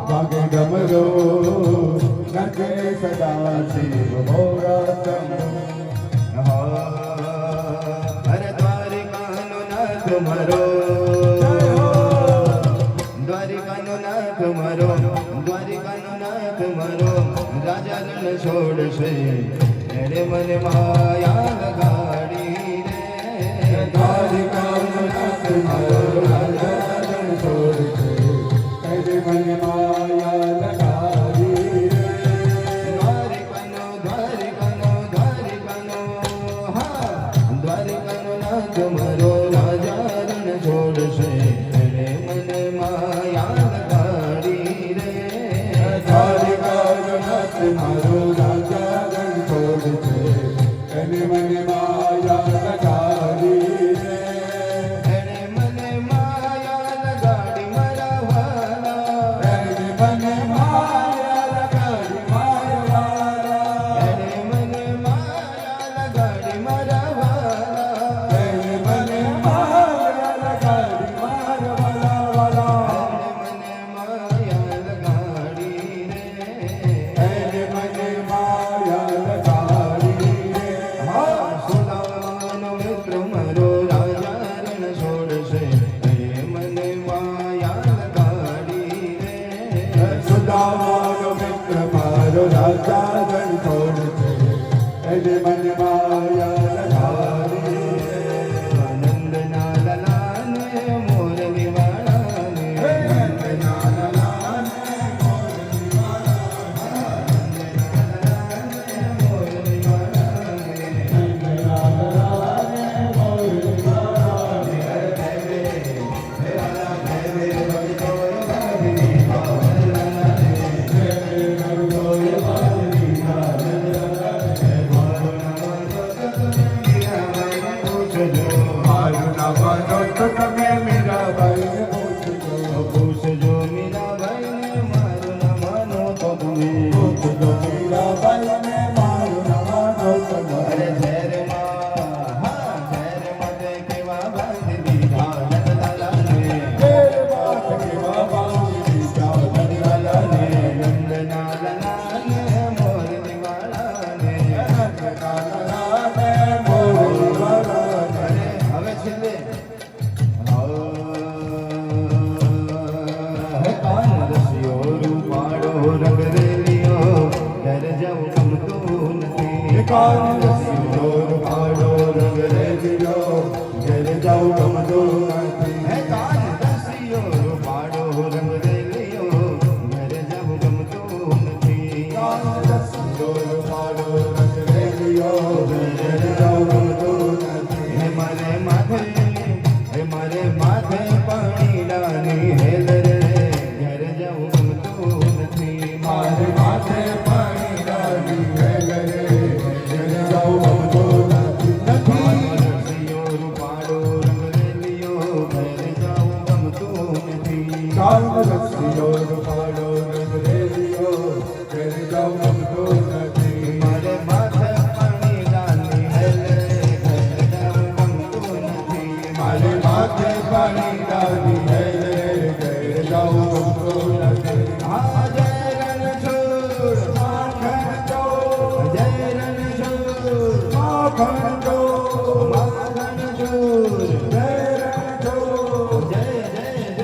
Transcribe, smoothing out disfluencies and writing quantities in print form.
भागे डमरो नचे सदा शिव भोला शंभो। हर द्वारिकानु नाथ मरो, द्वारिकानु नाथ मरो, द्वारिकानु नाथ मरो। राजा रण छोड़शे एड़े मन माया लगाड़ी रे। द्वारिकानु नाथ मरो, राजा रण छोड़शे एड़े मन माया लगाड़ी रे। द्वारिकानु द्वारिकानु द्वारिकानु हाँ द्वारिकानु नाथ मरो। राजा रण छोड़शे एड़े मन माया लगाड़ी रे। द्वारिकानु नाथ मरो, राजा रण छोड़शे एड़े मन माया लगाड़ी रे। एड़े मन माया लगाड़ी मारा वाला, एड़े मन माया लगाड़ी मारा वाला, एड़े मन माया लगाड़ी मारा वाला, एड़े मन माया लगाड़ी मारा वाला। एड़े मन माया लगाड़ी रे। एड़े मन माया लगाड़ी रे। हाँ सुदान मित्र मरो, राजा रण छोड़शे एड़े मन माया लगाड़ी रे। सुदामान मित्र मारो, राजा रण छोड़शे एड़े मन माया लगाड़ी रे। आनंद नाललाने मोर निवाड़ाने, नंद नाललाने मोर निवाड़ा, मोर निवाड़ाने। नंद नाललाने मोर निवाड़ा। मारू ना मानो तो તમે મીરાબાઈને પૂછજો, પૂછજો મીરાબાઈને, મારું ના માનો તો તમે પૂછજો મીરાબાઈને, મારું ના માનો તો અરે તમે। ઝેરમાં હા ઝેરમાં તે કેવા બાંધી દીધા નંદલાલાને, તેર બાત કેવા બાંધી દીધા નંદલાલાને, નંદના લલાને મોર દિવાળાને। નંદ નાલલાને મોર નિવાડાને। અરે હવે છેલ્લે કાન રસિયો રૂપાળો રંગ રેલિયો ડર જાઉં ગમતું નથી। કાન રસિયો રૂપાળો રંગ રેલિયો ઘેર જાઉં ગમતું નથી। હે કાન રસિયો રૂપાળો રંગ રેલિયો ઘર જાઉં ગમતું નથી। કાન રસિયો રૂપાળો રંગ રેલિયો ઘેર જાઉં ગમતું નથી। હે મારે માથે પાણી ડાની હેલ રે ઘર જાઉં ગમતું નથી। મારે માથે પાણી ડાલી હેલ રે ઘેર જાઉં ગમતું નથી। રસિયો રૂપાળો રંગ રેલિયો ઘર જાઉં ગમતું નથી। કાન રસિયો રૂપાળો રંગ રેલિયો ઘેર જાઉં ગમતું નથી। મારે માથે પાણી ડાની હેલ રે ઘર જાઉં ગમતું નથી। મારે માથે પાણી ડાલી હેલ